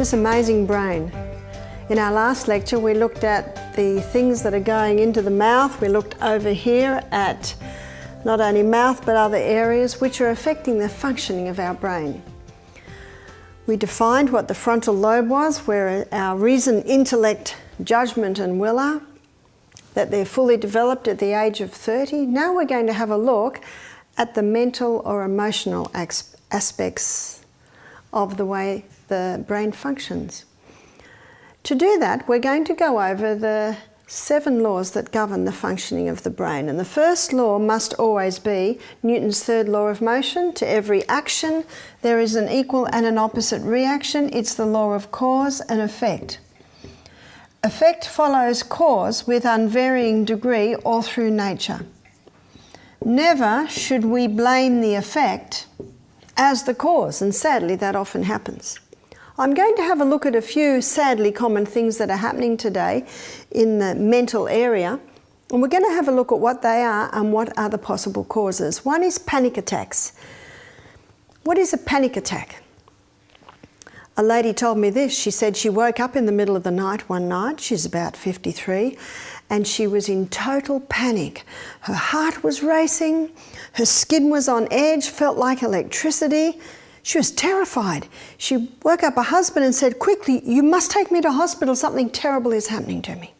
this amazing brain. In our last lecture, we looked at the things that are going into the mouth. We looked over here at not only mouth but other areas which are affecting the functioning of our brain. We defined what the frontal lobe was, where our reason, intellect, judgment and will are, that they're fully developed at the age of 30. Now we're going to have a look at the mental or emotional aspects of the way the brain functions. To do that, we're going to go over the 7 laws that govern the functioning of the brain. And the first law must always be Newton's third law of motion. To every action, there is an equal and an opposite reaction. It's the law of cause and effect. Effect follows cause with unvarying degree all through nature. Never should we blame the effect as the cause, and sadly that often happens. I'm going to have a look at a few sadly common things that are happening today in the mental area, and we're going to have a look at what they are and what are the possible causes. One is panic attacks. What is a panic attack? A lady told me this. She said she woke up in the middle of the night one night, she's about 53, and she was in total panic. Her heart was racing, her skin was on edge, felt like electricity. She was terrified. She woke up her husband and said, "Quickly, you must take me to hospital, something terrible is happening to me."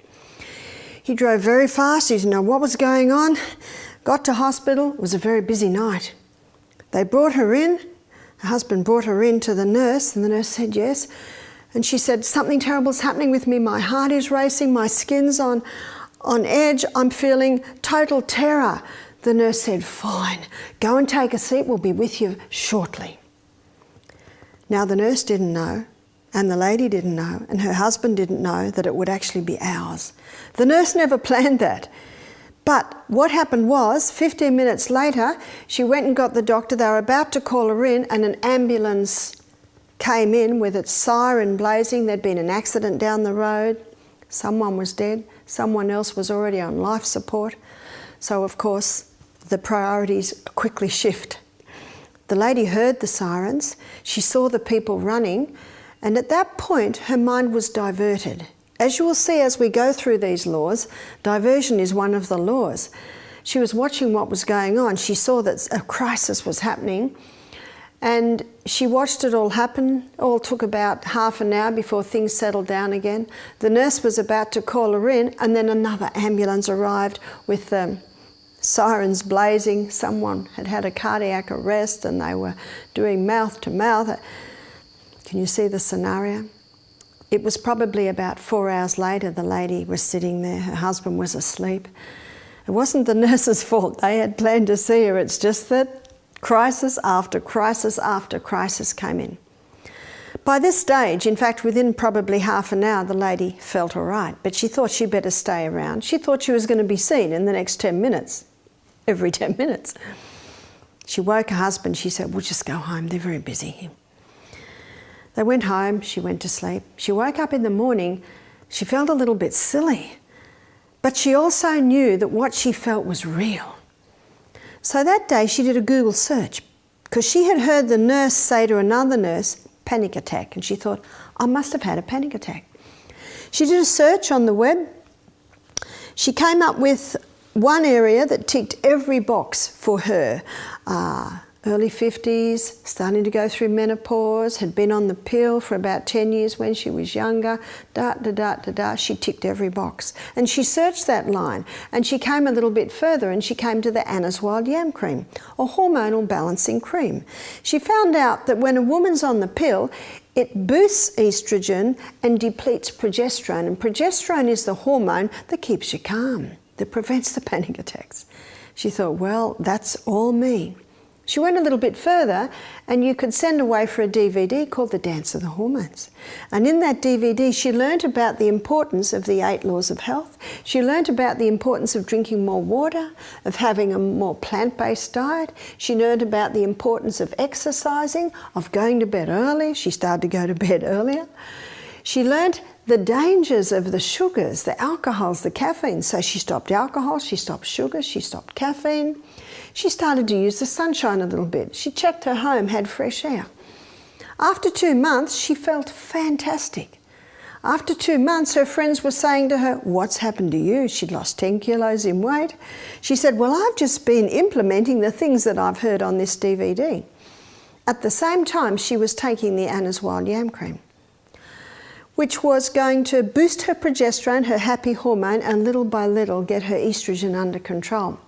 He drove very fast, he didn't know what was going on, got to hospital. It was a very busy night. They brought her in, her husband brought her in to the nurse, and the nurse said yes. And she said, "Something terrible is happening with me, my heart is racing, my skin's on edge, I'm feeling total terror." The nurse said, "Fine, go and take a seat, we'll be with you shortly." Now the nurse didn't know, and the lady didn't know, and her husband didn't know that it would actually be hours. The nurse never planned that. But what happened was, 15 minutes later, she went and got the doctor. They were about to call her in, and an ambulance came in with its siren blazing. There'd been an accident down the road. Someone was dead. Someone else was already on life support. So, of course, the priorities quickly shift. The lady heard the sirens, she saw the people running, and at that point her mind was diverted. As you will see as we go through these laws, diversion is one of the laws. She was watching what was going on. She saw that a crisis was happening, and she watched it all happen. It all took about half an hour before things settled down again. The nurse was about to call her in, and then another ambulance arrived with sirens blazing. Someone had had a cardiac arrest and they were doing mouth to mouth. Can you see the scenario? It was probably about 4 hours later the lady was sitting there, her husband was asleep. It wasn't the nurse's fault, they had planned to see her, it's just that crisis after crisis after crisis came in. By this stage, in fact within probably half an hour, the lady felt all right, but she thought she'd better stay around. She thought she was going to be seen in the next 10 minutes. Every 10 minutes. She woke her husband, she said, "We'll just go home, they're very busy here." They went home, she went to sleep. She woke up in the morning, she felt a little bit silly, but she also knew that what she felt was real. So that day she did a Google search because she had heard the nurse say to another nurse, "Panic attack," and she thought, "I must have had a panic attack." She did a search on the web. She came up with one area that ticked every box for her. Early 50s, starting to go through menopause, had been on the pill for about 10 years when she was younger, she ticked every box. And she searched that line, and she came a little bit further, and she came to the Anna's Wild Yam Cream, a hormonal balancing cream. She found out that when a woman's on the pill, it boosts estrogen and depletes progesterone, and progesterone is the hormone that keeps you calm, that prevents the panic attacks. She thought, well, that's all me. She went a little bit further, and you could send away for a DVD called The Dance of the Hormones. And in that DVD, she learnt about the importance of the 8 laws of health. She learnt about the importance of drinking more water, of having a more plant-based diet. She learnt about the importance of exercising, of going to bed early. She started to go to bed earlier. She learnt the dangers of the sugars, the alcohols, the caffeine. So she stopped alcohol, she stopped sugar, she stopped caffeine. She started to use the sunshine a little bit. She checked her home, had fresh air. After 2 months, she felt fantastic. After 2 months, her friends were saying to her, "What's happened to you?" She'd lost 10 kilos in weight. She said, "Well, I've just been implementing the things that I've heard on this DVD." At the same time, she was taking the Anna's Wild Yam Cream, which was going to boost her progesterone, her happy hormone, and little by little get her estrogen under control.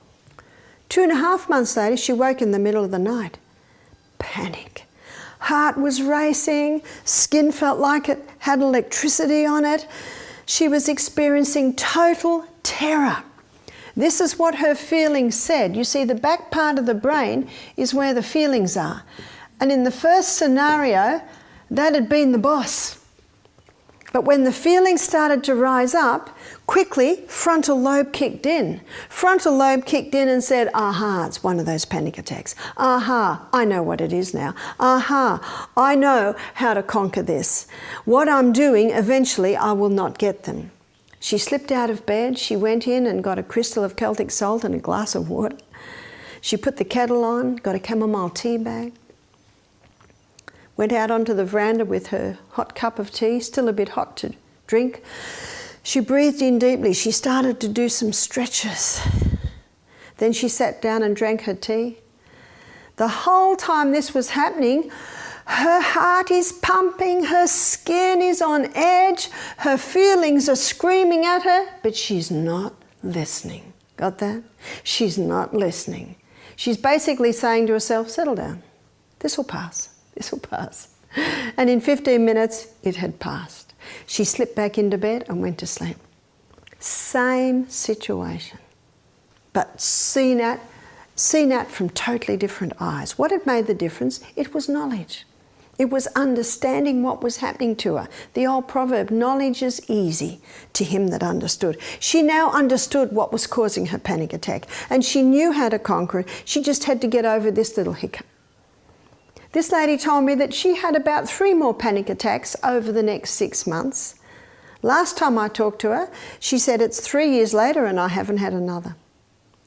2.5 months later, she woke in the middle of the night. Panic. Heart was racing, skin felt like it had electricity on it. She was experiencing total terror. This is what her feelings said. You see, the back part of the brain is where the feelings are. And in the first scenario, that had been the boss. But when the feelings started to rise up, quickly frontal lobe kicked in. Frontal lobe kicked in and said, "Aha, it's one of those panic attacks. Aha, I know what it is now. Aha, I know how to conquer this. What I'm doing, eventually I will not get them." She slipped out of bed. She went in and got a crystal of Celtic salt and a glass of water. She put the kettle on, got a chamomile tea bag, went out onto the veranda with her hot cup of tea, still a bit hot to drink. She breathed in deeply. She started to do some stretches. Then she sat down and drank her tea. The whole time this was happening, her heart is pumping, her skin is on edge, her feelings are screaming at her, but she's not listening. Got that? She's not listening. She's basically saying to herself, "Settle down. This will pass. This will pass." And in 15 minutes, it had passed. She slipped back into bed and went to sleep. Same situation, but seen at from totally different eyes. What had made the difference? It was knowledge. It was understanding what was happening to her. The old proverb, knowledge is easy to him that understood. She now understood what was causing her panic attack, and she knew how to conquer it. She just had to get over this little hiccup. This lady told me that she had about 3 more panic attacks over the next 6 months. Last time I talked to her, she said it's 3 years later and I haven't had another.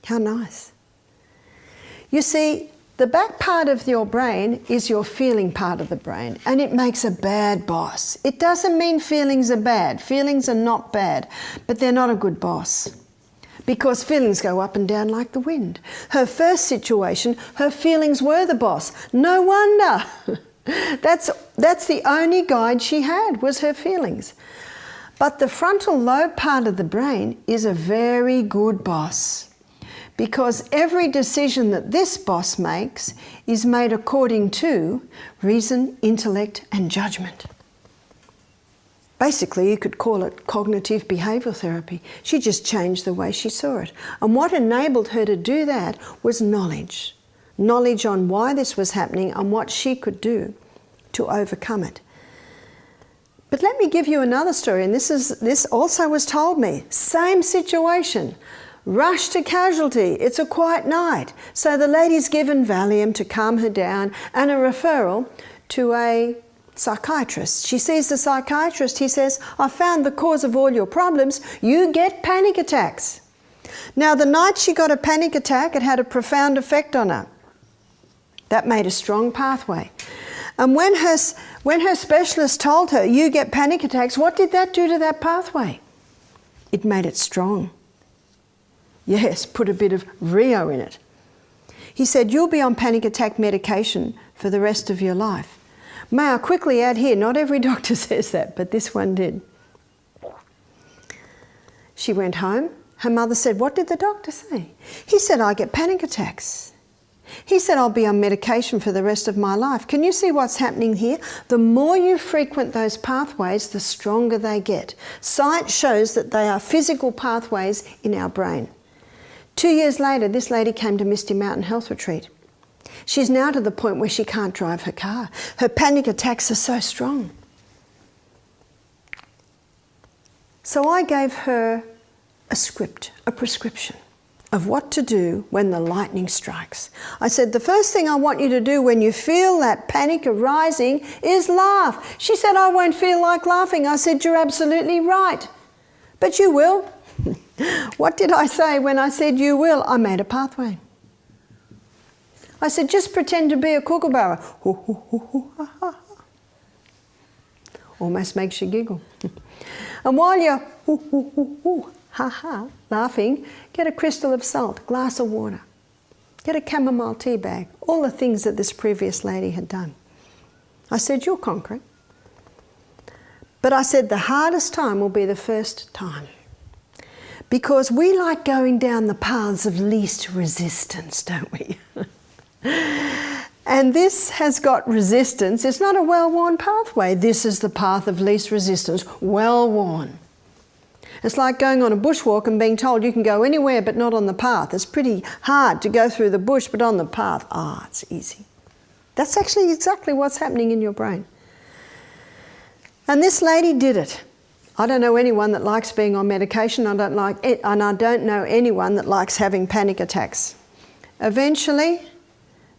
How nice. You see, the back part of your brain is your feeling part of the brain, and it makes a bad boss. It doesn't mean feelings are bad. Feelings are not bad, but they're not a good boss, because feelings go up and down like the wind. Her first situation, her feelings were the boss. No wonder. That's the only guide she had, was her feelings. But the frontal lobe part of the brain is a very good boss, because every decision that this boss makes is made according to reason, intellect, and judgment. Basically, you could call it cognitive behavioural therapy. She just changed the way she saw it. And what enabled her to do that was knowledge. Knowledge on why this was happening and what she could do to overcome it. But let me give you another story, and this also was told me. Same situation. Rush to casualty. It's a quiet night. So the lady's given Valium to calm her down and a referral to a psychiatrist. She sees the psychiatrist. He says, "I found the cause of all your problems. You get panic attacks." Now, the night she got a panic attack, it had a profound effect on her. That made a strong pathway. And when her specialist told her, "You get panic attacks," what did that do to that pathway? It made it strong. Yes, put a bit of Rio in it. He said, "You'll be on panic attack medication for the rest of your life." May I quickly add here, not every doctor says that, but this one did. She went home. Her mother said, "What did the doctor say?" He said, "I get panic attacks." He said, "I'll be on medication for the rest of my life." Can you see what's happening here? The more you frequent those pathways, the stronger they get. Science shows that they are physical pathways in our brain. 2 years later, this lady came to Misty Mountain Health Retreat. She's now to the point where she can't drive her car. Her panic attacks are so strong. So I gave her a script, a prescription of what to do when the lightning strikes. I said, "The first thing I want you to do when you feel that panic arising is laugh." She said, "I won't feel like laughing." I said, "You're absolutely right, but you will." What did I say when I said you will? I made a pathway. I said, "Just pretend to be a kookaburra." Almost makes you giggle. And while you're ooh, ooh, ooh, ooh, ha ha, laughing, get a crystal of salt, glass of water, get a chamomile tea bag, all the things that this previous lady had done. I said, you'll conquer it. But I said the hardest time will be the first time. Because we like going down the paths of least resistance, don't we? And this has got resistance. It's not a well-worn pathway. This is the path of least resistance, well-worn. It's like going on a bushwalk and being told you can go anywhere but not on the path. It's pretty hard to go through the bush, but on the path, it's easy. That's actually exactly what's happening in your brain. And this lady did it. I don't know anyone that likes being on medication. I don't like it, and I don't know anyone that likes having panic attacks. Eventually,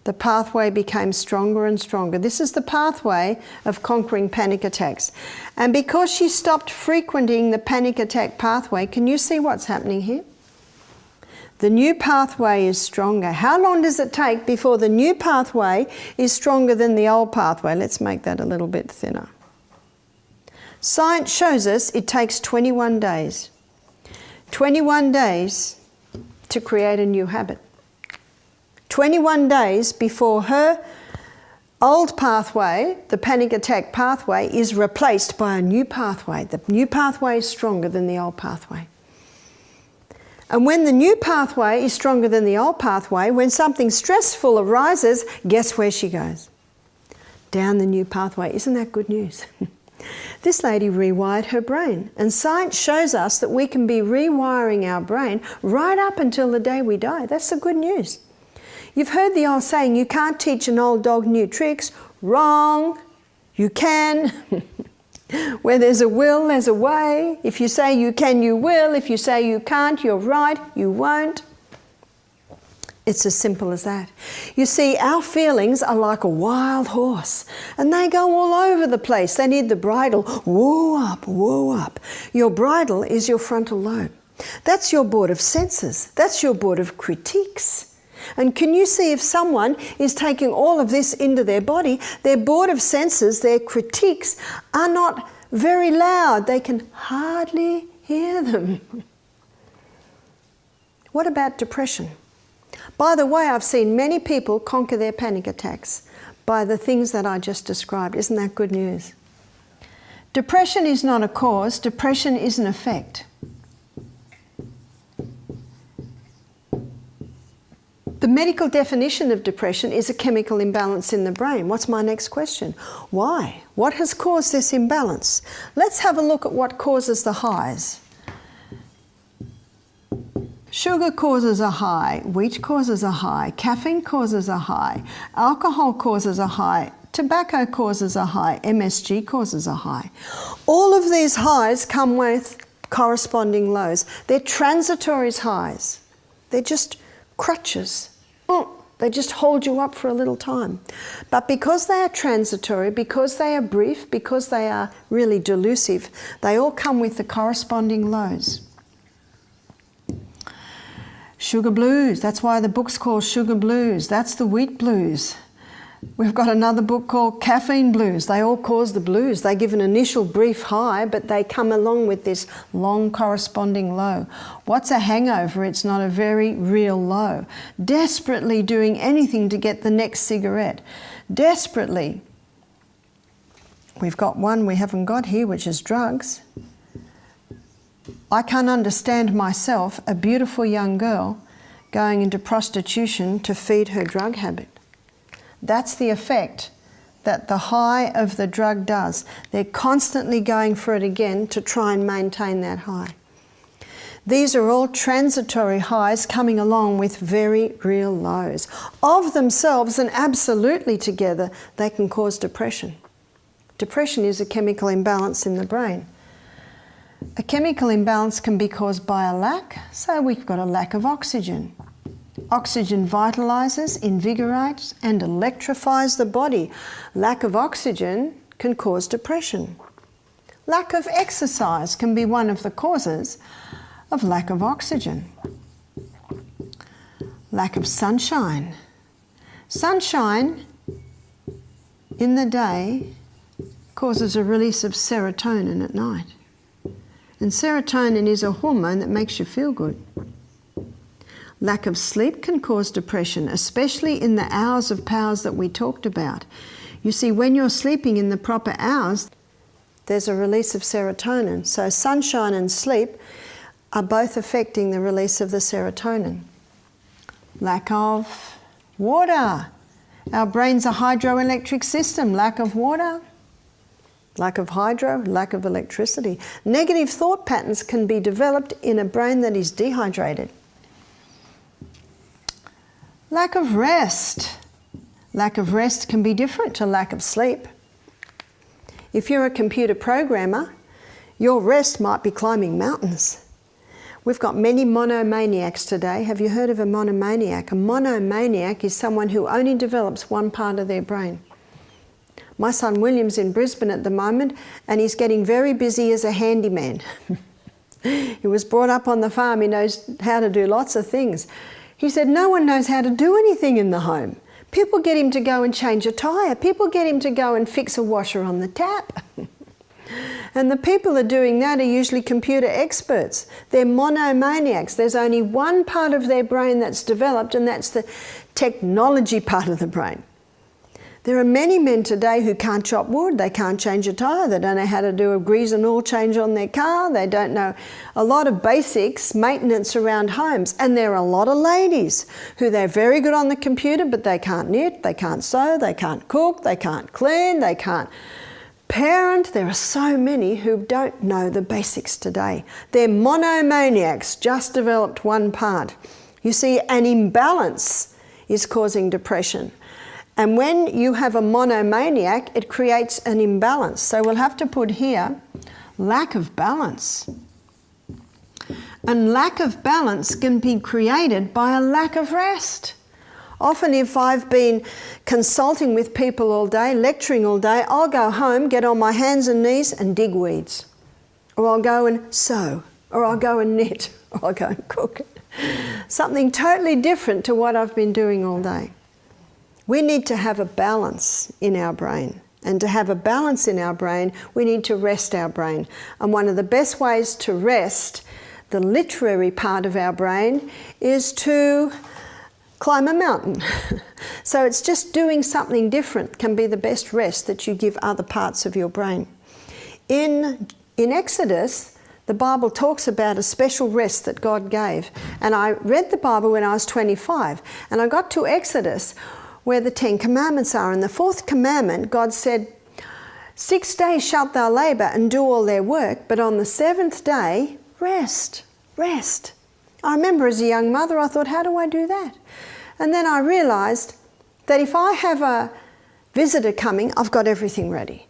the pathway became stronger and stronger. This is the pathway of conquering panic attacks. And because she stopped frequenting the panic attack pathway, can you see what's happening here? The new pathway is stronger. How long does it take before the new pathway is stronger than the old pathway? Let's make that a little bit thinner. Science shows us it takes 21 days. 21 days to create a new habit. 21 days before her old pathway, the panic attack pathway, is replaced by a new pathway. The new pathway is stronger than the old pathway. And when the new pathway is stronger than the old pathway, when something stressful arises, guess where she goes? Down the new pathway. Isn't that good news? This lady rewired her brain, and science shows us that we can be rewiring our brain right up until the day we die. That's the good news. You've heard the old saying, you can't teach an old dog new tricks. Wrong. You can. Where there's a will, there's a way. If you say you can, you will. If you say you can't, you're right, you won't. It's as simple as that. You see, our feelings are like a wild horse, and they go all over the place. They need the bridle. Whoa up, whoa up. Your bridle is your frontal lobe. That's your board of senses. That's your board of critiques. And can you see if someone is taking all of this into their body, their board of senses, their critiques are not very loud. They can hardly hear them. What about depression? By the way, I've seen many people conquer their panic attacks by the things that I just described. Isn't that good news? Depression is not a cause. Depression is an effect. The medical definition of depression is a chemical imbalance in the brain. What's my next question? Why? What has caused this imbalance? Let's have a look at what causes the highs. Sugar causes a high, wheat causes a high, caffeine causes a high, alcohol causes a high, tobacco causes a high, MSG causes a high. All of these highs come with corresponding lows. They're transitory highs. They're just crutches. They just hold you up for a little time. But because they are transitory, because they are brief, because they are really delusive, they all come with the corresponding lows. Sugar blues, that's why the book's called Sugar Blues. That's the wheat blues. We've got another book called Caffeine Blues. They all cause the blues. They give an initial brief high, but they come along with this long corresponding low. What's a hangover? It's not a very real low. Desperately doing anything to get the next cigarette. Desperately. We've got one we haven't got here, which is drugs. I can't understand myself, a beautiful young girl, going into prostitution to feed her drug habit. That's the effect that the high of the drug does. They're constantly going for it again to try and maintain that high. These are all transitory highs coming along with very real lows. Of themselves and absolutely together, they can cause depression. Depression is a chemical imbalance in the brain. A chemical imbalance can be caused by a lack. So we've got a lack of oxygen. Oxygen vitalizes, invigorates, and electrifies the body. Lack of oxygen can cause depression. Lack of exercise can be one of the causes of lack of oxygen. Lack of sunshine. Sunshine in the day causes a release of serotonin at night. And serotonin is a hormone that makes you feel good. Lack of sleep can cause depression, especially in the hours of powers that we talked about. You see, when you're sleeping in the proper hours, there's a release of serotonin. So sunshine and sleep are both affecting the release of the serotonin. Lack of water. Our brain's a hydroelectric system. Lack of water, lack of hydro, lack of electricity. Negative thought patterns can be developed in a brain that is dehydrated. Lack of rest. Lack of rest can be different to lack of sleep. If you're a computer programmer, your rest might be climbing mountains. We've got many monomaniacs today. Have you heard of a monomaniac? A monomaniac is someone who only develops one part of their brain. My son William's in Brisbane at the moment, and he's getting very busy as a handyman. He was brought up on the farm. He knows how to do lots of things. He said, no one knows how to do anything in the home. People get him to go and change a tyre. People get him to go and fix a washer on the tap. And the people that are doing that are usually computer experts. They're monomaniacs. There's only one part of their brain that's developed, and that's the technology part of the brain. There are many men today who can't chop wood, they can't change a tyre, they don't know how to do a grease and oil change on their car, they don't know a lot of basics, maintenance around homes. And there are a lot of ladies who they're very good on the computer, but they can't knit, they can't sew, they can't cook, they can't clean, they can't parent. There are so many who don't know the basics today. They're monomaniacs, just developed one part. You see, an imbalance is causing depression. And when you have a monomaniac, it creates an imbalance. So we'll have to put here, lack of balance. And lack of balance can be created by a lack of rest. Often if I've been consulting with people all day, lecturing all day, I'll go home, get on my hands and knees and dig weeds. Or I'll go and sew, or I'll go and knit, or I'll go and cook. Something totally different to what I've been doing all day. We need to have a balance in our brain. And to have a balance in our brain, we need to rest our brain. And one of the best ways to rest the literary part of our brain is to climb a mountain. So it's just doing something different can be the best rest that you give other parts of your brain. In Exodus, the Bible talks about a special rest that God gave. And I read the Bible when I was 25, and I got to Exodus where the 10 Commandments are. In the 4th commandment, God said, 6 days shalt thou labour and do all their work, but on the 7th day, rest, rest. I remember as a young mother, I thought, how do I do that? And then I realised that if I have a visitor coming, I've got everything ready.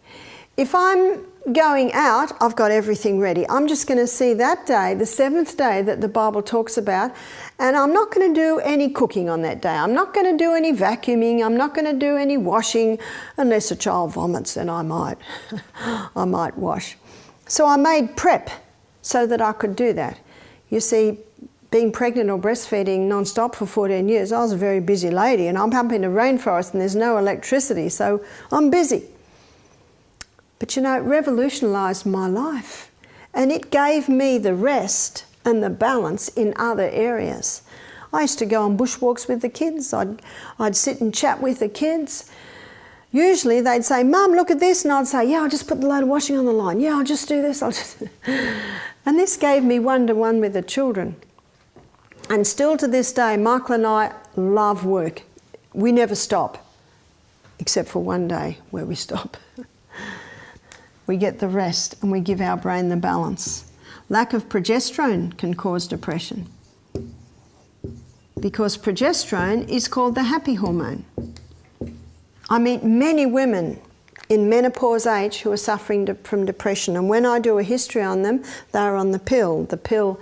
If I'm going out, I've got everything ready. I'm just going to see that day, the 7th day that the Bible talks about, and I'm not going to do any cooking on that day. I'm not going to do any vacuuming. I'm not going to do any washing, unless a child vomits, then I might wash. So I made prep so that I could do that. You see, being pregnant or breastfeeding non-stop for 14 years, I was a very busy lady, and I'm up in a rainforest and there's no electricity, so I'm busy. But you know, it revolutionised my life, and it gave me the rest and the balance in other areas. I used to go on bushwalks with the kids. I'd sit and chat with the kids. Usually they'd say, Mum, look at this, and I'd say, yeah, I'll just put the load of washing on the line. Yeah, I'll just do this. And this gave me one-to-one with the children. And still to this day, Michael and I love work. We never stop, except for one day where we stop. We get the rest and we give our brain the balance. Lack of progesterone can cause depression, because progesterone is called the happy hormone. I meet many women in menopause age who are suffering from depression, and when I do a history on them, they're on the pill. The pill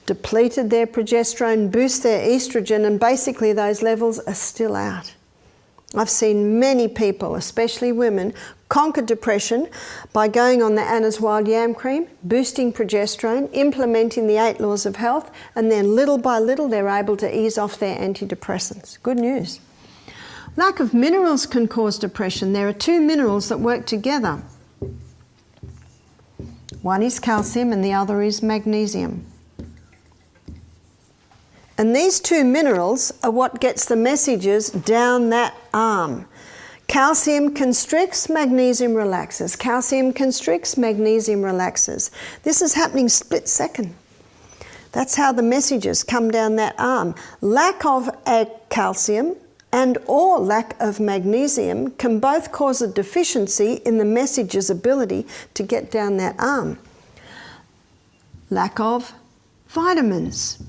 depleted their progesterone, boosts their estrogen, and basically those levels are still out. I've seen many people, especially women, conquer depression by going on the Anna's Wild Yam Cream, boosting progesterone, implementing the 8 laws of health, and then little by little they're able to ease off their antidepressants. Good news. Lack of minerals can cause depression. There are 2 minerals that work together. One is calcium and the other is magnesium. And these two minerals are what gets the messages down that arm. Calcium constricts, magnesium relaxes. Calcium constricts, magnesium relaxes. This is happening split second. That's how the messages come down that arm. Lack of calcium and or lack of magnesium can both cause a deficiency in the message's ability to get down that arm. Lack of vitamins,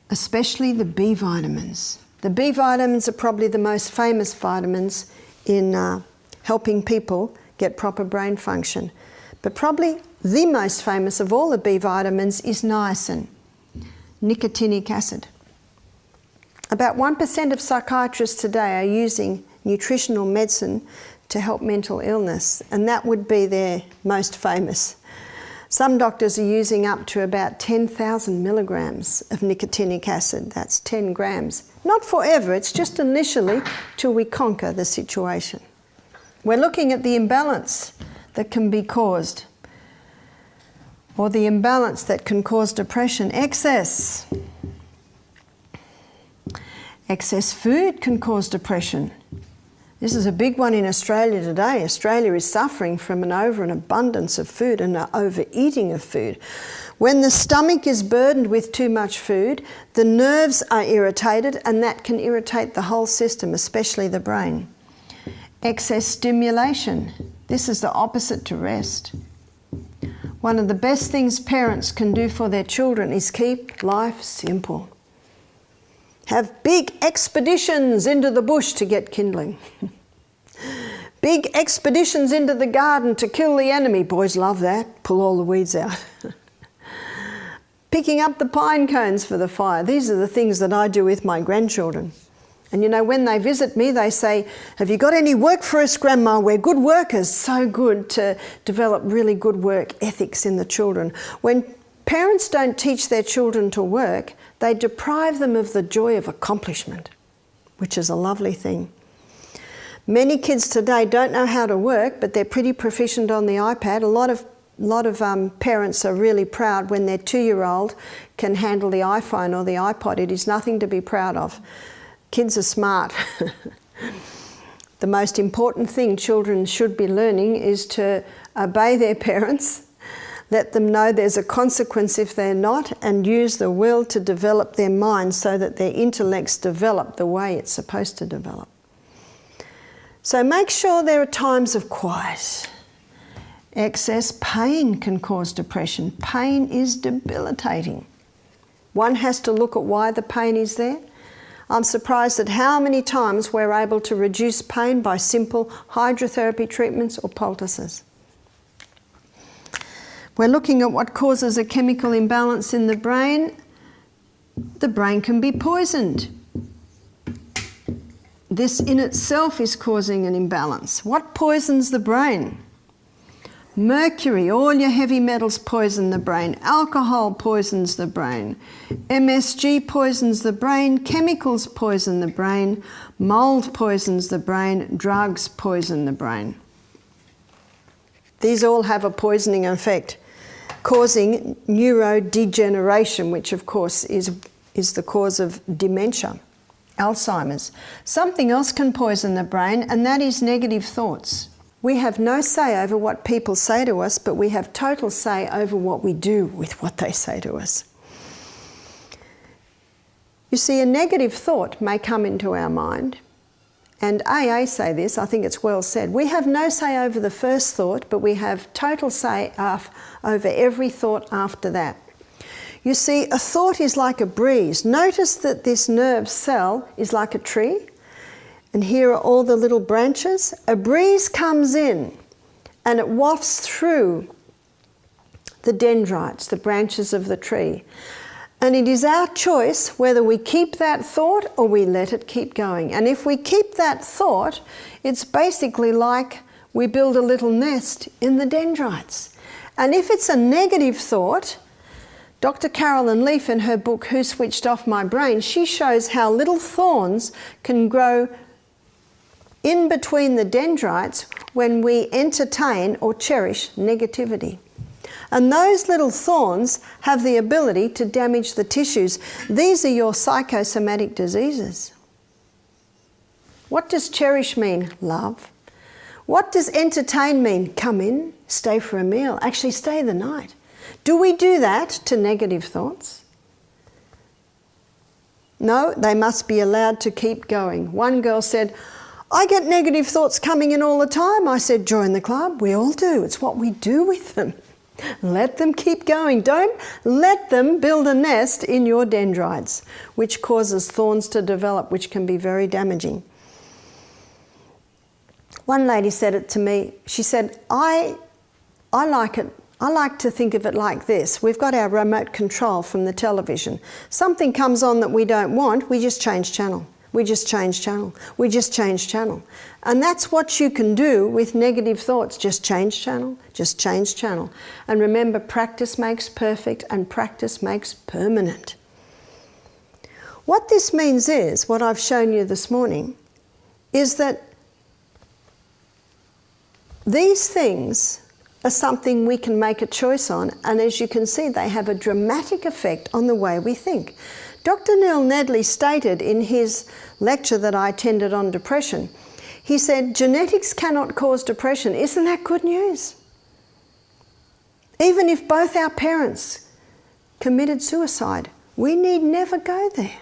especially the B vitamins. The B vitamins are probably the most famous vitamins in helping people get proper brain function. But probably the most famous of all the B vitamins is niacin, nicotinic acid. About 1% of psychiatrists today are using nutritional medicine to help mental illness, and that would be their most famous. Some doctors are using up to about 10,000 milligrams of nicotinic acid. That's 10 grams. Not forever, it's just initially till we conquer the situation. We're looking at the imbalance that can be caused, or the imbalance that can cause depression. Excess. Excess food can cause depression. This is a big one in Australia today. Australia is suffering from an overabundance of food and an overeating of food. When the stomach is burdened with too much food, the nerves are irritated, and that can irritate the whole system, especially the brain. Excess stimulation. This is the opposite to rest. One of the best things parents can do for their children is keep life simple. Have big expeditions into the bush to get kindling. Big expeditions into the garden to kill the enemy. Boys love that. Pull all the weeds out. Picking up the pine cones for the fire. These are the things that I do with my grandchildren. And you know, when they visit me, they say, "Have you got any work for us, Grandma? We're good workers." So good to develop really good work ethics in the children. When parents don't teach their children to work, they deprive them of the joy of accomplishment, which is a lovely thing. Many kids today don't know how to work, but they're pretty proficient on the iPad. A lot of parents are really proud when their 2-year-old can handle the iPhone or the iPod. It is nothing to be proud of. Kids are smart. The most important thing children should be learning is to obey their parents, let them know there's a consequence if they're not, and use the will to develop their minds so that their intellects develop the way it's supposed to develop. So make sure there are times of quiet. Excess pain can cause depression. Pain is debilitating. One has to look at why the pain is there. I'm surprised at how many times we're able to reduce pain by simple hydrotherapy treatments or poultices. We're looking at what causes a chemical imbalance in the brain. The brain can be poisoned. This in itself is causing an imbalance. What poisons the brain? Mercury, all your heavy metals poison the brain. Alcohol poisons the brain. MSG poisons the brain. Chemicals poison the brain. Mold poisons the brain. Drugs poison the brain. These all have a poisoning effect, causing neurodegeneration, which of course is the cause of dementia, Alzheimer's. Something else can poison the brain, and that is negative thoughts. We have no say over what people say to us, but we have total say over what we do with what they say to us. You see, a negative thought may come into our mind, and AA say this, I think it's well said. We have no say over the first thought, but we have total say over every thought after that. You see, a thought is like a breeze. Notice that this nerve cell is like a tree, and here are all the little branches. A breeze comes in and it wafts through the dendrites, the branches of the tree. And it is our choice whether we keep that thought or we let it keep going. And if we keep that thought, it's basically like we build a little nest in the dendrites. And if it's a negative thought, Dr. Carolyn Leaf, in her book, Who Switched Off My Brain, she shows how little thorns can grow in between the dendrites when we entertain or cherish negativity. And those little thorns have the ability to damage the tissues. These are your psychosomatic diseases. What does cherish mean? Love. What does entertain mean? Come in, stay for a meal, actually stay the night. Do we do that to negative thoughts? No, they must be allowed to keep going. One girl said, I get negative thoughts coming in all the time. I said, join the club. We all do. It's what we do with them. Let them keep going. Don't let them build a nest in your dendrites, which causes thorns to develop, which can be very damaging. One lady said it to me. She said, I like it. I like to think of it like this. We've got our remote control from the television. Something comes on that we don't want, we just change channel. We just change channel. We just change channel. And that's what you can do with negative thoughts. Just change channel, just change channel. And remember, practice makes perfect and practice makes permanent. What this means is, what I've shown you this morning, is that these things are something we can make a choice on, and as you can see, they have a dramatic effect on the way we think. Dr. Neil Nedley stated in his lecture that I attended on depression, he said, genetics cannot cause depression. Isn't that good news? Even if both our parents committed suicide, we need never go there.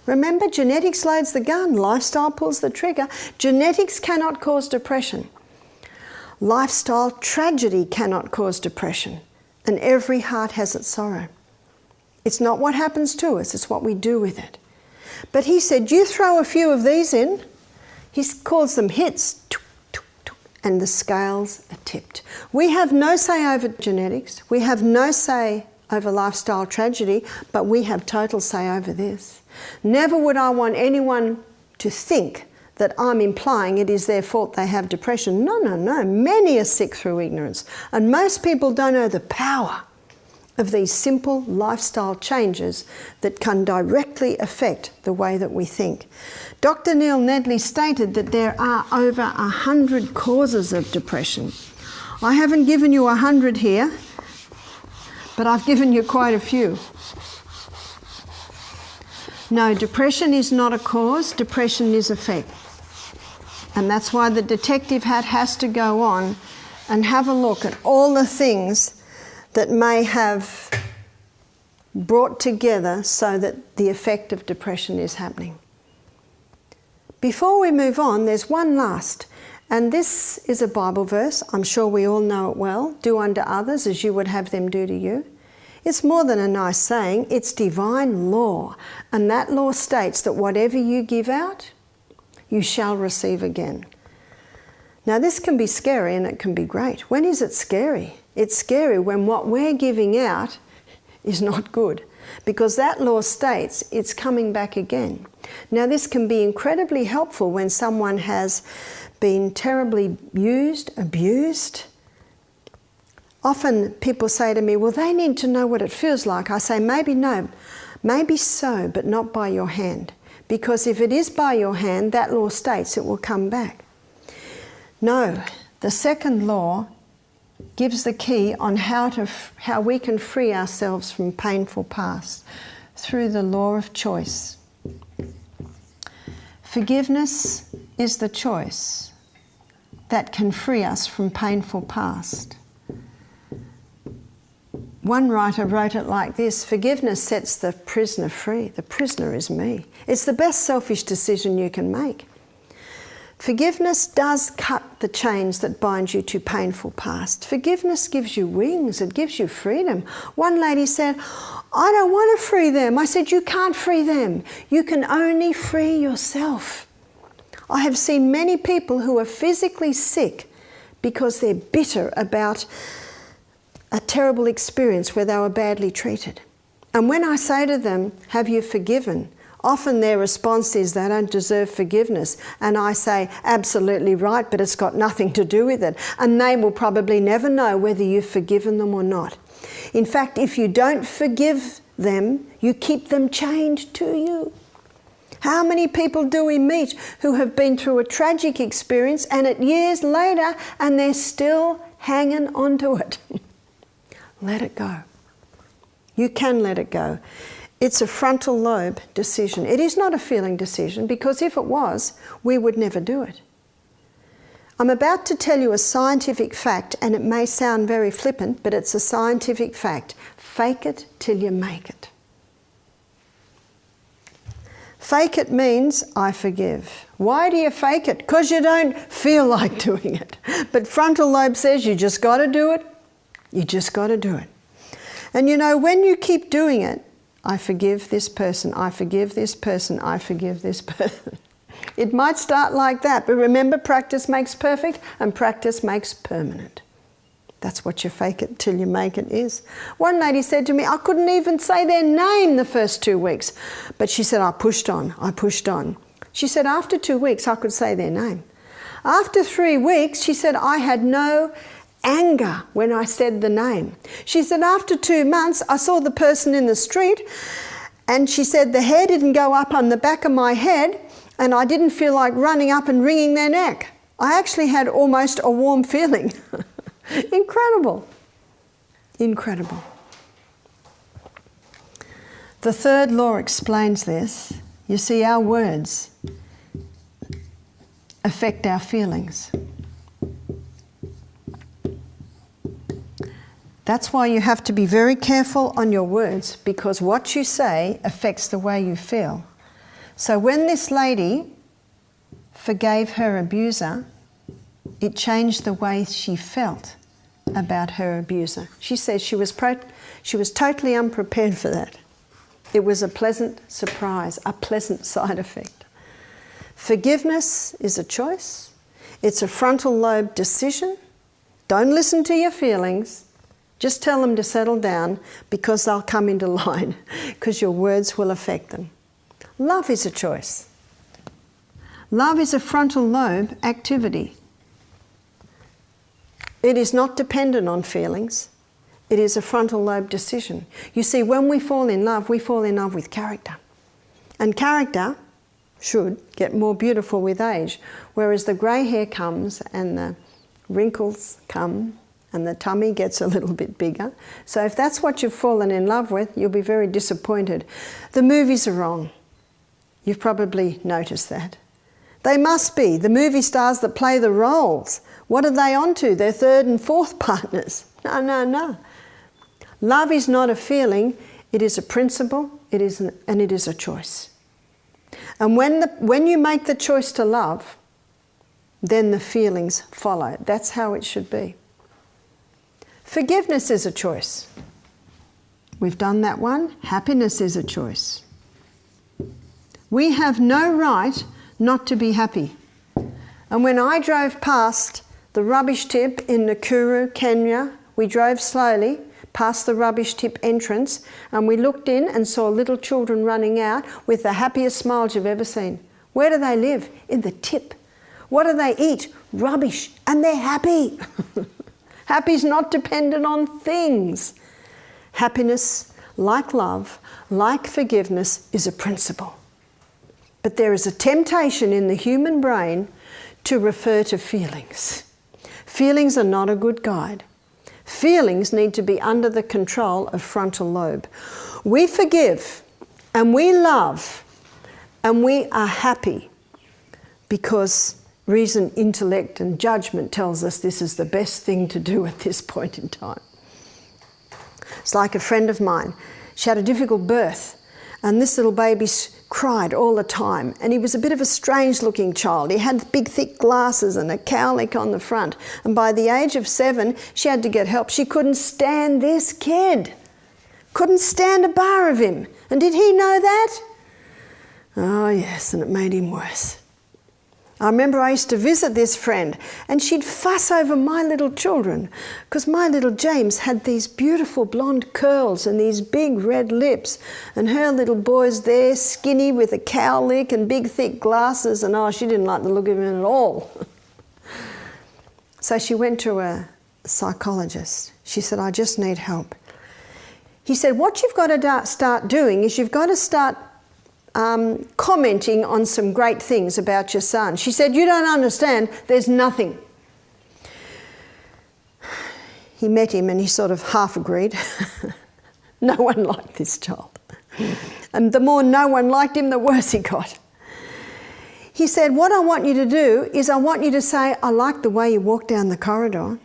Remember, genetics loads the gun, lifestyle pulls the trigger. Genetics cannot cause depression. Lifestyle tragedy cannot cause depression, and every heart has its sorrow. It's not what happens to us, it's what we do with it. But he said, you throw a few of these in, he calls them hits, and the scales are tipped. We have no say over genetics, we have no say over lifestyle tragedy, but we have total say over this. Never would I want anyone to think that I'm implying it is their fault they have depression. No, no, no. Many are sick through ignorance. And most people don't know the power of these simple lifestyle changes that can directly affect the way that we think. Dr. Neil Nedley stated that there are over 100 causes of depression. I haven't given you 100 here, but I've given you quite a few. No, depression is not a cause, depression is effect. And that's why the detective hat has to go on and have a look at all the things that may have brought together so that the effect of depression is happening. Before we move on, there's one last, and this is a Bible verse. I'm sure we all know it well. Do unto others as you would have them do to you. It's more than a nice saying, it's divine law. And that law states that whatever you give out, you shall receive again. Now this can be scary and it can be great. When is it scary? It's scary when what we're giving out is not good, because that law states it's coming back again. Now this can be incredibly helpful when someone has been terribly used, abused. Often people say to me, well, they need to know what it feels like. I say, maybe no, maybe so, but not by your hand. Because if it is by your hand, that law states it will come back. No, the second law gives the key on how we can free ourselves from painful past through the law of choice. Forgiveness is the choice that can free us from painful past. One writer wrote it like this: forgiveness sets the prisoner free. The prisoner is me. It's the best selfish decision you can make. Forgiveness does cut the chains that bind you to painful past. Forgiveness gives you wings. It gives you freedom. One lady said, I don't want to free them. I said, you can't free them. You can only free yourself. I have seen many people who are physically sick because they're bitter about a terrible experience where they were badly treated. And when I say to them, have you forgiven? Often their response is they don't deserve forgiveness. And I say, absolutely right, but it's got nothing to do with it. And they will probably never know whether you've forgiven them or not. In fact, if you don't forgive them, you keep them chained to you. How many people do we meet who have been through a tragic experience and it years later and they're still hanging on to it? Let it go. You can let it go. It's a frontal lobe decision. It is not a feeling decision, because if it was, we would never do it. I'm about to tell you a scientific fact, and it may sound very flippant, but it's a scientific fact. Fake it till you make it. Fake it means I forgive. Why do you fake it? Because you don't feel like doing it. But frontal lobe says you just got to do it. You just got to do it. And you know, when you keep doing it, I forgive this person, I forgive this person, I forgive this person. It might start like that, but remember, practice makes perfect and practice makes permanent. That's what you fake it till you make it is. One lady said to me, I couldn't even say their name the first 2 weeks. But she said, I pushed on, I pushed on. She said, after 2 weeks, I could say their name. After 3 weeks, she said, I had no anger when I said the name. She said, after 2 months, I saw the person in the street, and she said, the hair didn't go up on the back of my head, and I didn't feel like running up and wringing their neck. I actually had almost a warm feeling. Incredible. Incredible. The third law explains this. You see, our words affect our feelings. That's why you have to be very careful on your words, because what you say affects the way you feel. So when this lady forgave her abuser, it changed the way she felt about her abuser. She says she was totally unprepared for that. It was a pleasant surprise, a pleasant side effect. Forgiveness is a choice. It's a frontal lobe decision. Don't listen to your feelings. Just tell them to settle down, because they'll come into line, because your words will affect them. Love is a choice. Love is a frontal lobe activity. It is not dependent on feelings. It is a frontal lobe decision. You see, when we fall in love with character. And character should get more beautiful with age, whereas the grey hair comes and the wrinkles come and the tummy gets a little bit bigger. So if that's what you've fallen in love with, you'll be very disappointed. The movies are wrong. You've probably noticed that. They must be. The movie stars that play the roles, what are they onto? Their third and fourth partners. No, no, no. Love is not a feeling, it is a principle, it is a choice. And when you make the choice to love, then the feelings follow. That's how it should be. Forgiveness is a choice. We've done that one. Happiness is a choice. We have no right not to be happy. And when I drove past the rubbish tip in Nakuru, Kenya, we drove slowly past the rubbish tip entrance, and we looked in and saw little children running out with the happiest smiles you've ever seen. Where do they live? In the tip. What do they eat? Rubbish. And they're happy. Happy is not dependent on things. Happiness, like love, like forgiveness, is a principle. But there is a temptation in the human brain to refer to feelings. Feelings are not a good guide. Feelings need to be under the control of frontal lobe. We forgive and we love and we are happy because reason, intellect and judgment tells us this is the best thing to do at this point in time. It's like a friend of mine. She had a difficult birth, and this little baby cried all the time, and he was a bit of a strange looking child. He had big thick glasses and a cowlick on the front, and by the age of 7 she had to get help. She couldn't stand this kid. Couldn't stand a bar of him. And did he know that? Oh yes, and it made him worse. I remember I used to visit this friend, and she'd fuss over my little children because my little James had these beautiful blonde curls and these big red lips, and her little boy's there, skinny with a cowlick and big thick glasses, and oh, she didn't like the look of him at all. So she went to a psychologist. She said, I just need help. He said, what you've got to start doing is you've got to start commenting on some great things about your son. She said, "You don't understand, there's nothing." He met him and he sort of half agreed. No one liked this child. And the more no one liked him, the worse he got. He said, "What I want you to do is I want you to say, I like the way you walked down the corridor.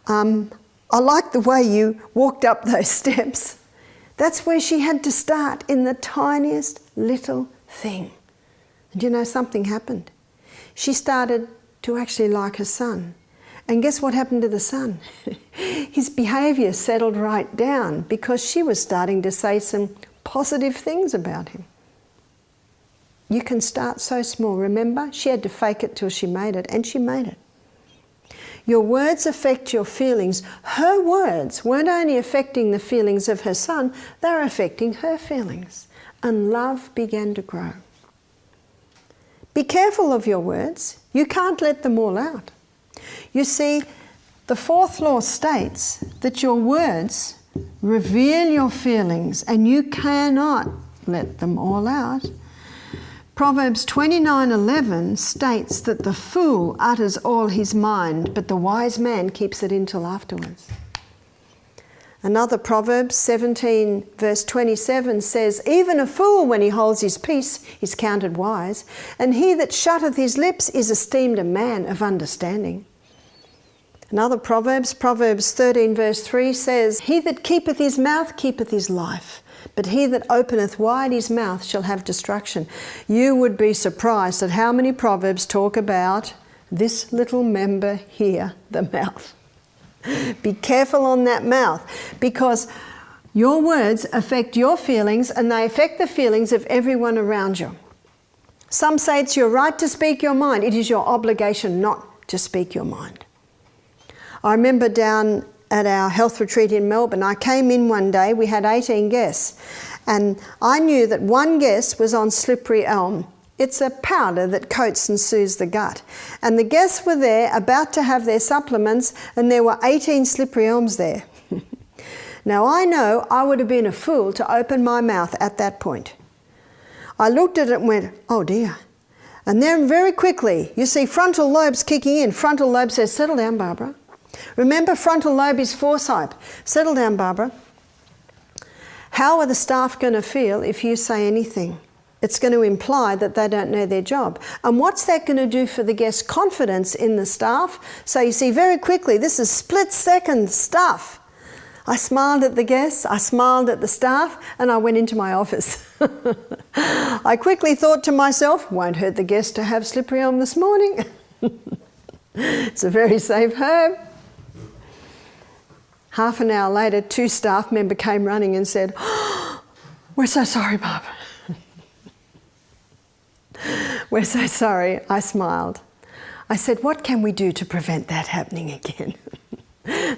I like the way you walked up those steps." That's where she had to start, in the tiniest little thing. And you know, something happened. She started to actually like her son. And guess what happened to the son? His behaviour settled right down because she was starting to say some positive things about him. You can start so small. Remember, she had to fake it till she made it, and she made it. Your words affect your feelings. Her words weren't only affecting the feelings of her son, they were affecting her feelings. And love began to grow. Be careful of your words. You can't let them all out. You see, the fourth law states that your words reveal your feelings and you cannot let them all out. Proverbs 29:11 states that the fool utters all his mind, but the wise man keeps it in till afterwards. Another Proverbs 17 verse 27 says, "Even a fool when he holds his peace is counted wise, and he that shutteth his lips is esteemed a man of understanding." Another Proverbs 13 verse 3 says, "He that keepeth his mouth keepeth his life, but he that openeth wide his mouth shall have destruction." You would be surprised at how many Proverbs talk about this little member here, the mouth. Be careful on that mouth, because your words affect your feelings and they affect the feelings of everyone around you. Some say it's your right to speak your mind. It is your obligation not to speak your mind. I remember down at our health retreat in Melbourne, I came in one day, we had 18 guests, and I knew that one guest was on slippery elm. It's a powder that coats and soothes the gut. And the guests were there about to have their supplements, and there were 18 slippery elms there. Now I know I would have been a fool to open my mouth at that point. I looked at it and went, "Oh dear." And then very quickly, you see frontal lobes kicking in. Frontal lobe says, "Settle down, Barbara." Remember, frontal lobe is foresight. Settle down, Barbara. How are the staff going to feel if you say anything? It's going to imply that they don't know their job. And what's that going to do for the guest's confidence in the staff? So you see, very quickly, this is split-second stuff. I smiled at the guests, I smiled at the staff, and I went into my office. I quickly thought to myself, won't hurt the guest to have slippery elm this morning. It's a very safe herb. Half an hour later, 2 staff members came running and said, "Oh, we're so sorry, Barbara." "We're so sorry." I smiled. I said, "What can we do to prevent that happening again?"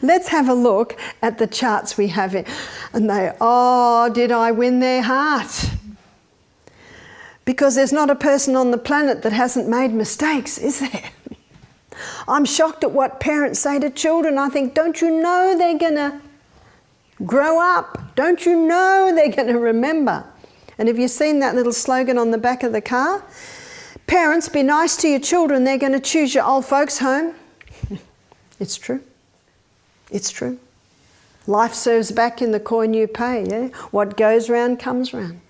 Let's have a look at the charts we have here. And they, oh, did I win their heart? Because there's not a person on the planet that hasn't made mistakes, is there? I'm shocked at what parents say to children. I think, don't you know they're going to grow up? Don't you know they're going to remember? And have you seen that little slogan on the back of the car? Parents, be nice to your children. They're going to choose your old folks home. It's true. It's true. Life serves back in the coin you pay. Yeah? What goes round comes round.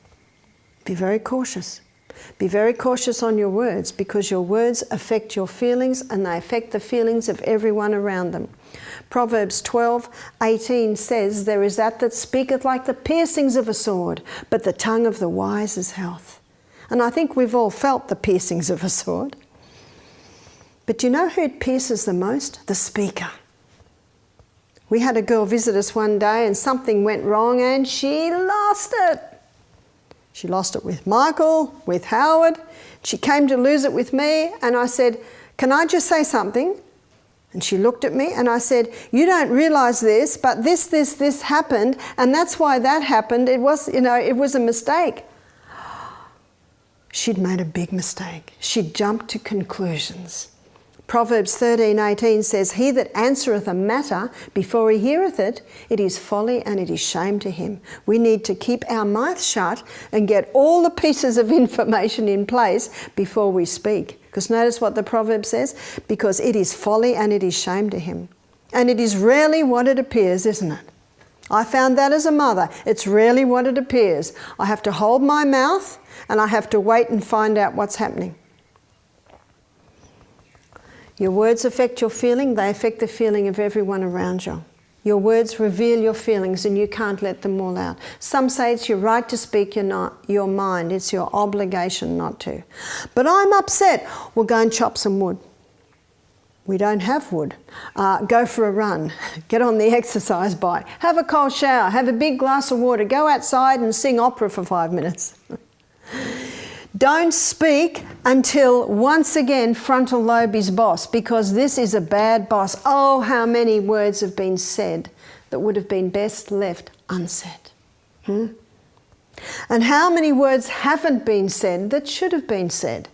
Be very cautious. Be very cautious on your words, because your words affect your feelings and they affect the feelings of everyone around them. Proverbs 12:18 says, "There is that speaketh like the piercings of a sword, but the tongue of the wise is health." And I think we've all felt the piercings of a sword. But do you know who it pierces the most? The speaker. We had a girl visit us one day and something went wrong and she lost it. She lost it with Michael, with Howard. She came to lose it with me, and I said, "Can I just say something?" And she looked at me and I said, "You don't realise this, but this happened, and that's why that happened. It was, it was a mistake." She'd made a big mistake. She jumped to conclusions. Proverbs 13:18 says, "He that answereth a matter before he heareth it, it is folly and it is shame to him." We need to keep our mouth shut and get all the pieces of information in place before we speak. Because notice what the proverb says, because it is folly and it is shame to him. And it is rarely what it appears, isn't it? I found that as a mother. It's rarely what it appears. I have to hold my mouth and I have to wait and find out what's happening. Your words affect your feeling. They affect the feeling of everyone around you. Your words reveal your feelings and you can't let them all out. Some say it's your right to speak your mind. It's your obligation not to. But I'm upset. Well, go and chop some wood. We don't have wood. Go for a run. Get on the exercise bike. Have a cold shower. Have a big glass of water. Go outside and sing opera for 5 minutes. Don't speak until once again frontal lobe is boss, because this is a bad boss. Oh, how many words have been said that would have been best left unsaid. And how many words haven't been said that should have been said?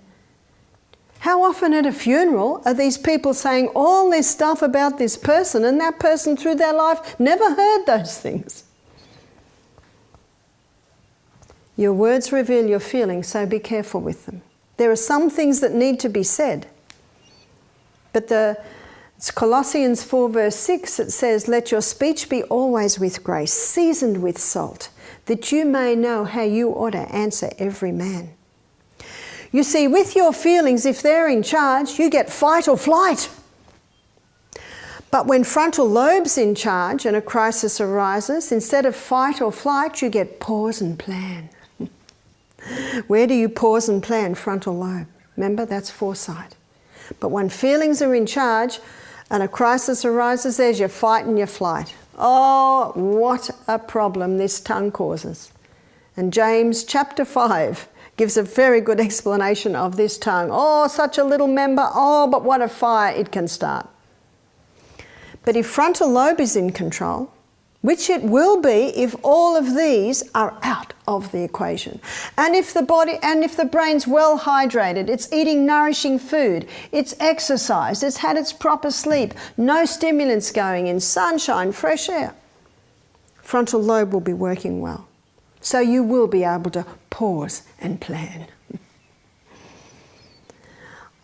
How often at a funeral are these people saying all this stuff about this person, and that person through their life never heard those things? Your words reveal your feelings, so be careful with them. There are some things that need to be said. But it's Colossians 4 verse 6, it says, "Let your speech be always with grace, seasoned with salt, that you may know how you ought to answer every man." You see, with your feelings, if they're in charge, you get fight or flight. But when frontal lobe's in charge and a crisis arises, instead of fight or flight, you get pause and plan. Where do you pause and plan? Frontal lobe. Remember, that's foresight. But when feelings are in charge and a crisis arises, there's your fight and your flight. Oh, what a problem this tongue causes. And James chapter 5 gives a very good explanation of this tongue. Oh, such a little member. Oh, but what a fire it can start. But if frontal lobe is in control, which it will be if all of these are out of the equation. And if the brain's well hydrated, it's eating nourishing food, it's exercised, it's had its proper sleep, no stimulants going in, sunshine, fresh air, frontal lobe will be working well. So you will be able to pause and plan.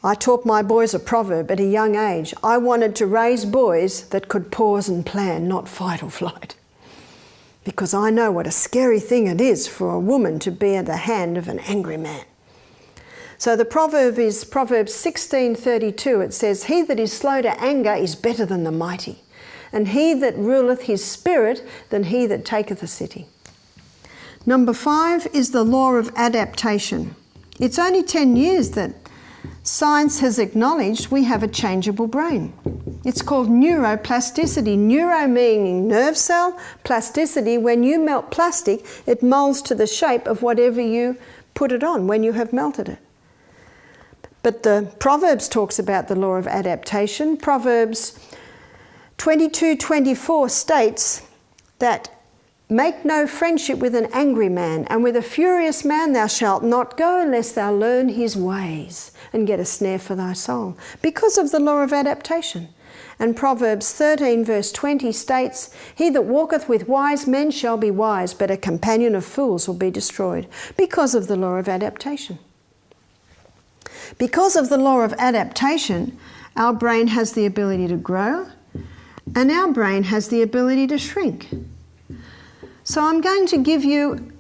I taught my boys a proverb at a young age. I wanted to raise boys that could pause and plan, not fight or flight. Because I know what a scary thing it is for a woman to be at the hand of an angry man. So the proverb is Proverbs 16:32. It says, "He that is slow to anger is better than the mighty, and he that ruleth his spirit than he that taketh a city." Number 5 is the law of adaptation. It's only 10 years that science has acknowledged we have a changeable brain. It's called neuroplasticity. Neuro meaning nerve cell, plasticity, when you melt plastic, it molds to the shape of whatever you put it on when you have melted it. But the Proverbs talks about the law of adaptation. Proverbs 22:24 states that make no friendship with an angry man, and with a furious man thou shalt not go, lest thou learn his ways and get a snare for thy soul, because of the law of adaptation. And Proverbs 13 verse 20 states, "He that walketh with wise men shall be wise, but a companion of fools will be destroyed," because of the law of adaptation. Because of the law of adaptation, our brain has the ability to grow, and our brain has the ability to shrink. So I'm going to give you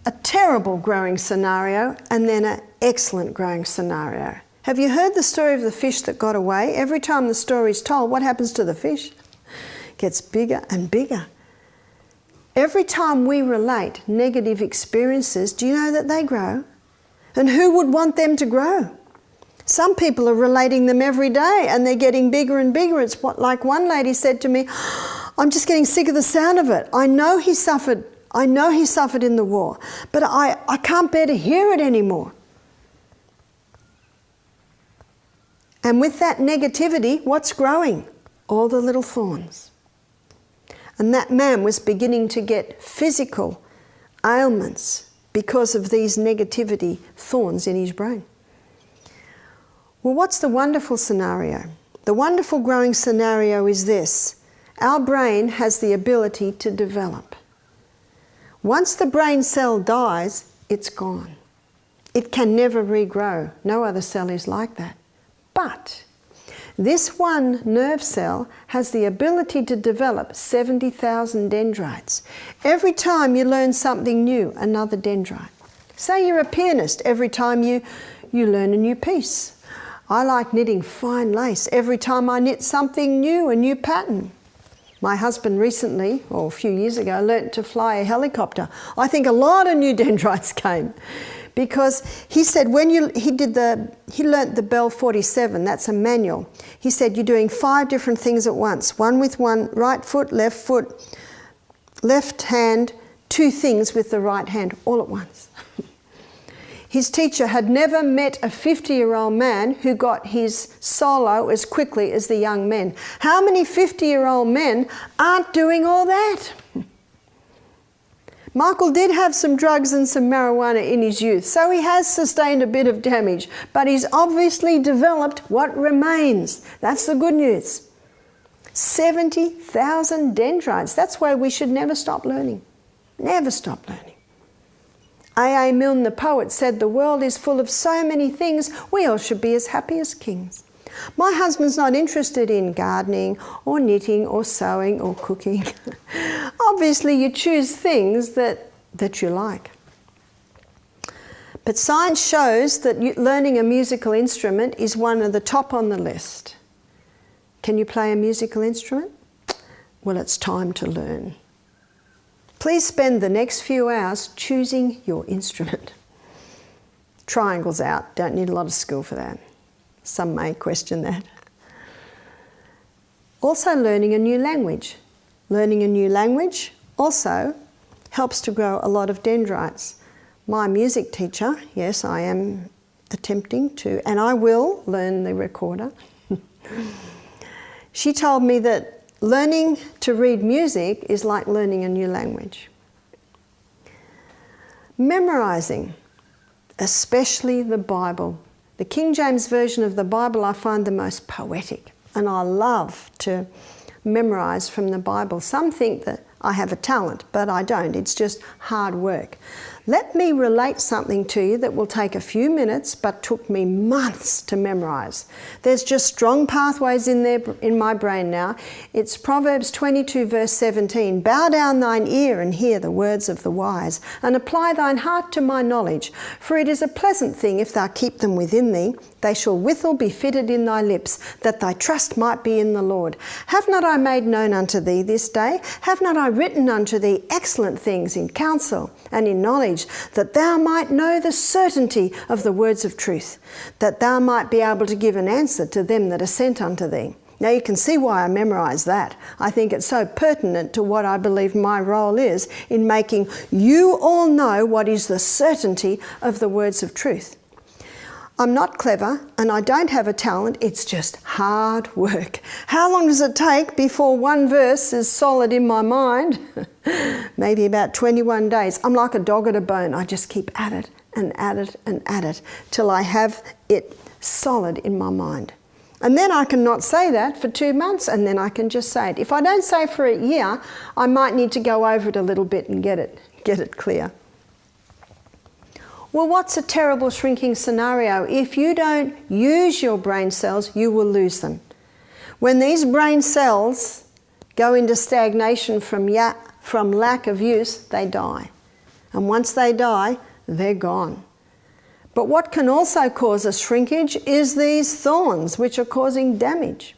a terrible growing scenario and then an excellent growing scenario. Have you heard the story of the fish that got away? Every time the story is told, what happens to the fish? It gets bigger and bigger. Every time we relate negative experiences, do you know that they grow? And who would want them to grow? Some people are relating them every day and they're getting bigger and bigger. It's like one lady said to me, "I'm just getting sick of the sound of it. I know he suffered in the war, but I can't bear to hear it anymore." And with that negativity, what's growing? All the little thorns. And that man was beginning to get physical ailments because of these negativity thorns in his brain. Well, what's the wonderful scenario? The wonderful growing scenario is this. Our brain has the ability to develop. Once the brain cell dies, it's gone. It can never regrow. No other cell is like that. But this one nerve cell has the ability to develop 70,000 dendrites. Every time you learn something new, another dendrite. Say you're a pianist, every time you learn a new piece. I like knitting fine lace. Every time I knit something new, a new pattern. My husband recently, or a few years ago, learnt to fly a helicopter. I think a lot of new dendrites came. Because he said he learnt the Bell 47, that's a manual. He said you're doing 5 different things at once. One with one right foot, left hand, 2 things with the right hand, all at once. His teacher had never met a 50-year-old man who got his solo as quickly as the young men. How many 50-year-old men aren't doing all that? Michael did have some drugs and some marijuana in his youth, so he has sustained a bit of damage, but he's obviously developed what remains. That's the good news. 70,000 dendrites. That's why we should never stop learning. Never stop learning. A.A. Milne, the poet, said the world is full of so many things, we all should be as happy as kings. My husband's not interested in gardening or knitting or sewing or cooking. Obviously, you choose things that you like. But science shows that learning a musical instrument is one of the top on the list. Can you play a musical instrument? Well, it's time to learn. Please spend the next few hours choosing your instrument. Triangles out, don't need a lot of skill for that. Some may question that. Also learning a new language. Learning a new language also helps to grow a lot of dendrites. My music teacher, yes, I am attempting to, and I will learn the recorder. She told me that learning to read music is like learning a new language. Memorizing, especially the Bible. The King James Version of the Bible I find the most poetic, and I love to memorize from the Bible. Some think that I have a talent, but I don't. It's just hard work. Let me relate something to you that will take a few minutes but took me months to memorize. There's just strong pathways in there in my brain now. It's Proverbs 22 verse 17. Bow down thine ear and hear the words of the wise, and apply thine heart to my knowledge. For it is a pleasant thing if thou keep them within thee. They shall withal be fitted in thy lips, that thy trust might be in the Lord. Have not I made known unto thee this day? Have not I written unto thee excellent things in counsel and in knowledge, that thou might know the certainty of the words of truth, that thou might be able to give an answer to them that are sent unto thee. Now you can see why I memorise that. I think it's so pertinent to what I believe my role is in making you all know what is the certainty of the words of truth. I'm not clever and I don't have a talent, it's just hard work. How long does it take before one verse is solid in my mind? Maybe about 21 days. I'm like a dog at a bone. I just keep at it and at it and at it till I have it solid in my mind. And then I can not say that for 2 months and then I can just say it. If I don't say it for a year, I might need to go over it a little bit and get it clear. Well, what's a terrible shrinking scenario? If you don't use your brain cells, you will lose them. When these brain cells go into stagnation from lack of use, they die. And once they die, they're gone. But what can also cause a shrinkage is these thorns, which are causing damage.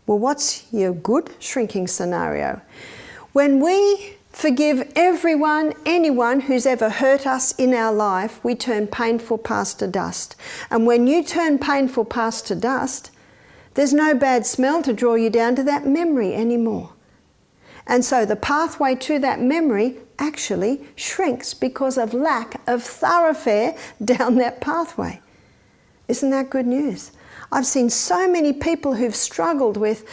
Well, what's your good shrinking scenario? When we forgive anyone who's ever hurt us in our life, we turn painful past to dust. And when you turn painful past to dust, there's no bad smell to draw you down to that memory anymore. And so the pathway to that memory actually shrinks because of lack of thoroughfare down that pathway. Isn't that good news? I've seen so many people who've struggled with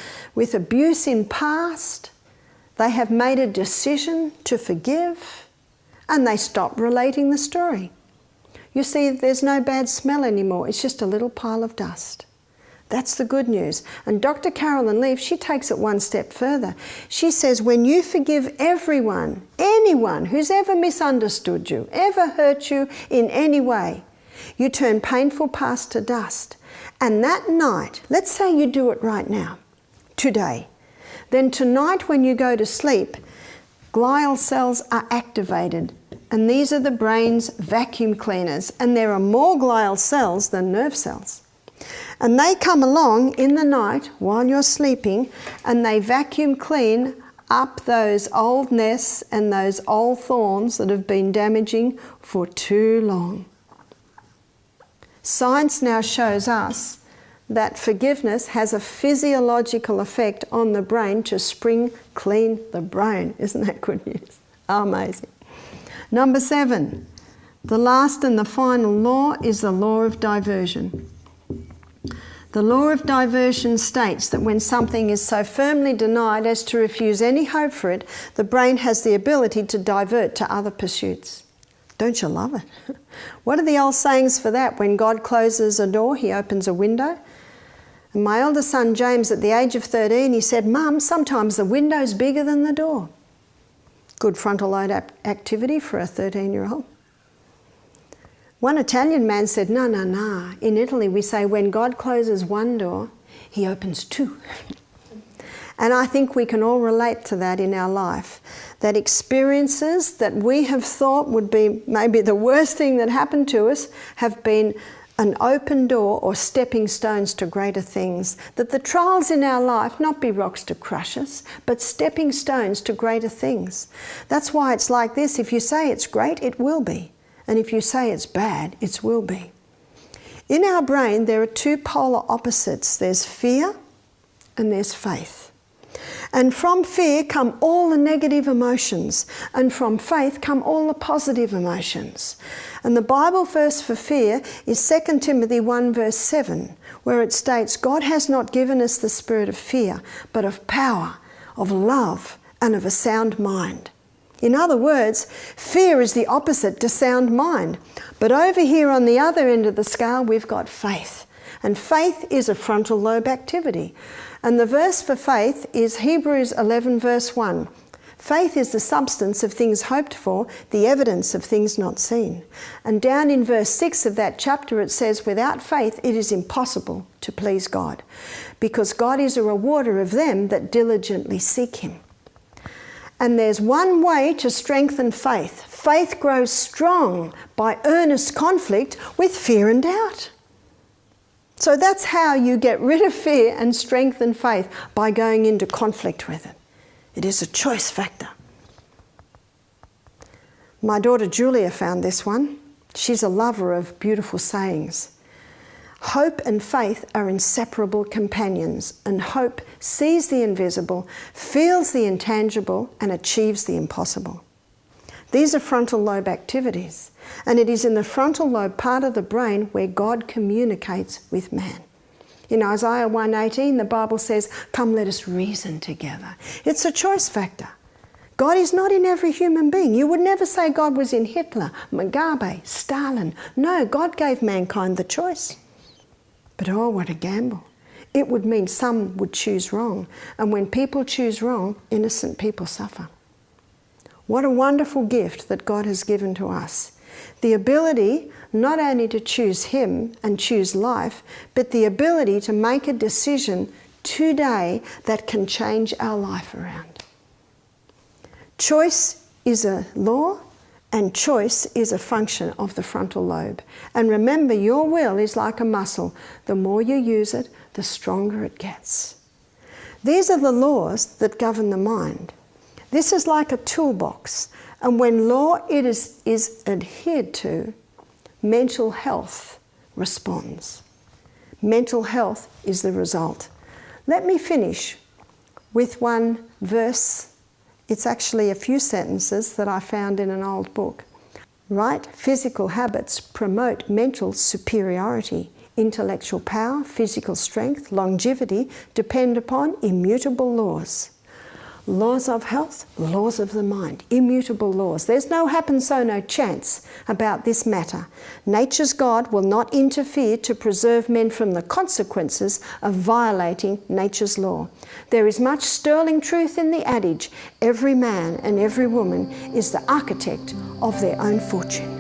abuse in past. They have made a decision to forgive and they stop relating the story. You see, there's no bad smell anymore. It's just a little pile of dust. That's the good news. And Dr. Carolyn Leaf, she takes it one step further. She says, when you forgive everyone, anyone who's ever misunderstood you, ever hurt you in any way, you turn painful past to dust. And that night, let's say you do it right now, today, then tonight when you go to sleep, glial cells are activated. And these are the brain's vacuum cleaners. And there are more glial cells than nerve cells. And they come along in the night while you're sleeping and they vacuum clean up those old nests and those old thorns that have been damaging for too long. Science now shows us that forgiveness has a physiological effect on the brain to spring clean the brain. Isn't that good news? Amazing. Number 7, the last and the final law is the law of diversion. The law of diversion states that when something is so firmly denied as to refuse any hope for it, the brain has the ability to divert to other pursuits. Don't you love it? What are the old sayings for that? When God closes a door, he opens a window. And my elder son James, at the age of 13, he said, Mum, sometimes the window's bigger than the door. Good frontal lobe activity for a 13-year-old. One Italian man said, no. In Italy we say when God closes one door, he opens two. And I think we can all relate to that in our life. That experiences that we have thought would be maybe the worst thing that happened to us have been an open door or stepping stones to greater things. That the trials in our life not be rocks to crush us, but stepping stones to greater things. That's why it's like this. If you say it's great, it will be. And if you say it's bad, it will be. In our brain, there are two polar opposites. There's fear and there's faith. And from fear come all the negative emotions, and from faith come all the positive emotions. And the Bible verse for fear is 2 Timothy 1 verse 7, where it states, God has not given us the spirit of fear, but of power, of love, and of a sound mind. In other words, fear is the opposite to sound mind. But over here on the other end of the scale, we've got faith. And faith is a frontal lobe activity. And the verse for faith is Hebrews 11 verse 1. Faith is the substance of things hoped for, the evidence of things not seen. And down in verse 6 of that chapter it says, without faith it is impossible to please God, because God is a rewarder of them that diligently seek him. And there's one way to strengthen faith. Faith grows strong by earnest conflict with fear and doubt. So that's how you get rid of fear and strengthen faith, by going into conflict with it. It is a choice factor. My daughter Julia found this one. She's a lover of beautiful sayings. Hope and faith are inseparable companions, and hope sees the invisible, feels the intangible, and achieves the impossible. These are frontal lobe activities, and it is in the frontal lobe part of the brain where God communicates with man. In Isaiah 1:18, the Bible says, come let us reason together. It's a choice factor. God is not in every human being. You would never say God was in Hitler, Mugabe, Stalin. No, God gave mankind the choice. But oh, what a gamble. It would mean some would choose wrong. And when people choose wrong, innocent people suffer. What a wonderful gift that God has given to us. The ability not only to choose him and choose life, but the ability to make a decision today that can change our life around. Choice is a law, and choice is a function of the frontal lobe. And remember, your will is like a muscle. The more you use it, the stronger it gets. These are the laws that govern the mind. This is like a toolbox, and when law is adhered to, mental health responds. Mental health is the result. Let me finish with one verse. It's actually a few sentences that I found in an old book. Right physical habits promote mental superiority. Intellectual power, physical strength, longevity depend upon immutable laws. Laws of health, laws of the mind, immutable laws. There's no happen so no chance about this matter. Nature's God will not interfere to preserve men from the consequences of violating nature's law. There is much sterling truth in the adage, every man and every woman is the architect of their own fortune.